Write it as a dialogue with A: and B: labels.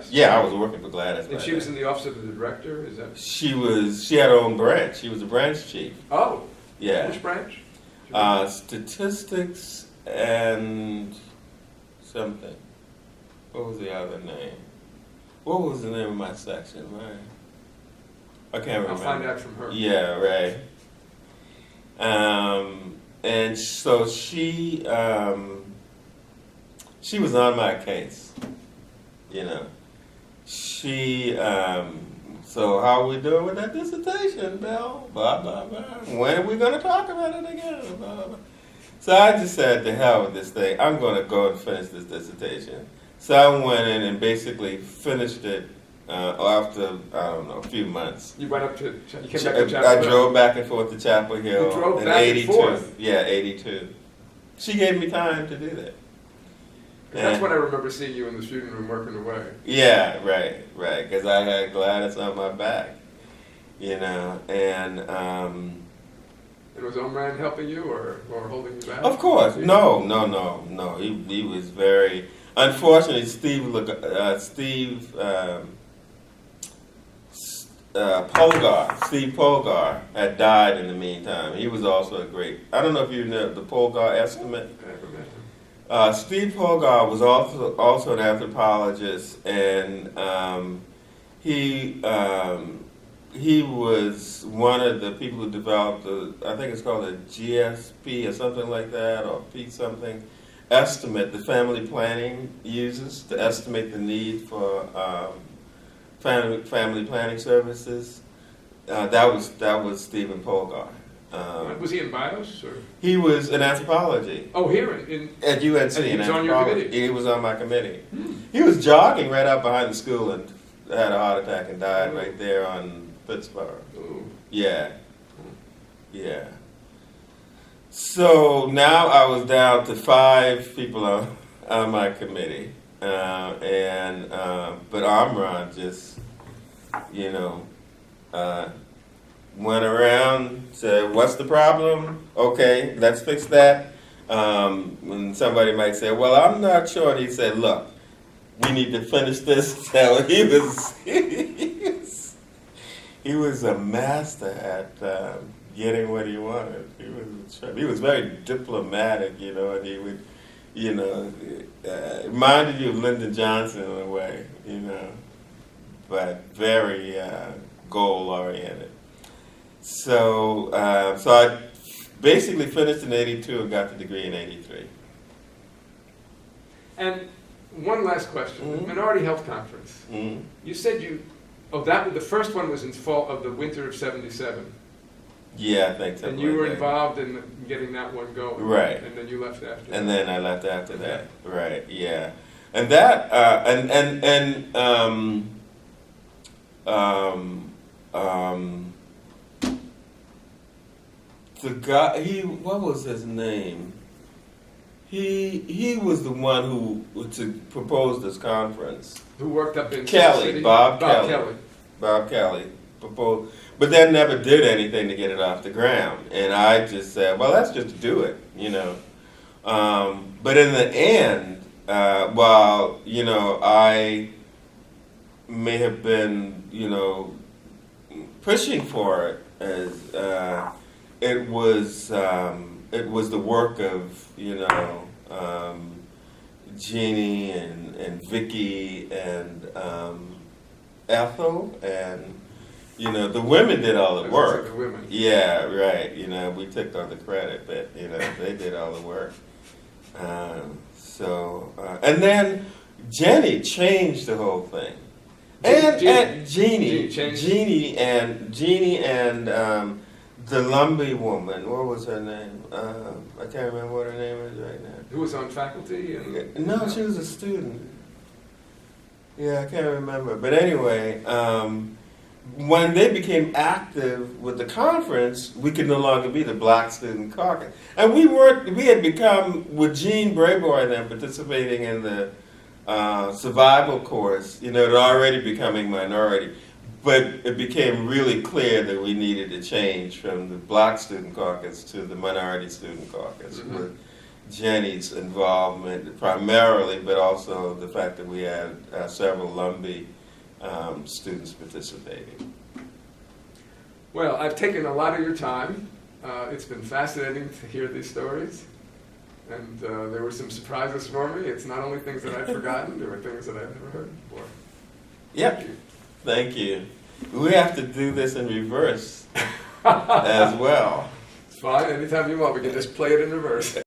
A: Gladys?
B: Yeah, I was working for Gladys.
A: And she was in the office of the director, is that?
B: She had her own branch. She was a branch chief.
A: Oh.
B: Yeah.
A: Which branch?
B: Statistics and something. What was the other name? What was the name of my section, right? I can't remember.
A: I'll find out from her.
B: Yeah, right. And so she was on my case, you know. So how are we doing with that dissertation, Bill? Blah, blah, blah. When are we going to talk about it again? Blah, blah, blah. So I just said, to hell with this thing. I'm going to go and finish this dissertation. So I went in and basically finished it after, I don't know, a few months.
A: You went up to, you came back to Chapel Hill?
B: I drove back and forth to Chapel Hill.
A: You drove
B: in
A: back
B: 82.
A: and forth?
B: Yeah, 82. She gave me time to do that.
A: That's when I remember seeing you in the student room working away.
B: Yeah, right, because I had Gladys on my back, you know, and
A: was Omran helping you or holding you back?
B: Of course, no. He was very, unfortunately, Steve Polgar had died in the meantime. He was also a great, I don't know if you know the Polgar estimate.
A: I never met him.
B: Steve Polgar was also an anthropologist, and he was one of the people who developed I think it's called a GSP or something like that, or P something, estimate the family planning uses to estimate the need for family planning services. That was Stephen Polgar.
A: Was he in bios or?
B: He was in anthropology.
A: Oh, here
B: at UNC.
A: And he was on your committee.
B: He was on my committee. He was jogging right out behind the school and had a heart attack and died right there on Pittsburgh.
A: Ooh.
B: Yeah. So now I was down to 5 people on my committee, but Omran just, went around, said, "What's the problem? Okay, let's fix that." When somebody might say, "Well, I'm not sure," and he said, "Look, we need to finish this." So he was a master at getting what he wanted. He was very diplomatic, and he would, reminded you of Lyndon Johnson in a way, but very goal oriented. So I basically finished in 82 and got the degree in 83.
A: And one last question. The Minority Health Conference. You said the first one was in fall of the winter of 77.
B: Yeah, I think so.
A: And you were involved in getting that one going.
B: Right.
A: And then you left after that.
B: And then I left after that. Right, yeah. And that, the guy, what was his name? He was the one who proposed this conference.
A: Who worked up in
B: Kelly, Bob
A: Kelly.
B: Bob Kelly proposed, but then never did anything to get it off the ground. And I just said, well, let's just do it, But in the end, while I may have been, pushing for it, as it was the work of Jeannie and Vicky and Ethel, and the women did all the work.
A: The women.
B: Yeah, right. We took all the credit, but they did all the work. And then Jenny changed the whole thing. Jeannie and the Lumbee woman, what was her name? I can't remember what her name is right now.
A: Who was on faculty?
B: No, she was a student. Yeah, I can't remember. But anyway, when they became active with the conference, we could no longer be the Black Student Caucus. And we had become, with Jean Brayboy and them participating in the survival course, it already becoming minority. But it became really clear that we needed to change from the Black Student Caucus to the Minority Student Caucus. Jenny's involvement primarily, but also the fact that we had several Lumbee students participating.
A: Well, I've taken a lot of your time. It's been fascinating to hear these stories. And there were some surprises for me. It's not only things that I've forgotten, there were things that I've never heard before.
B: Yep. Thank you. We have to do this in reverse as well.
A: It's fine. Anytime you want, we can just play it in reverse.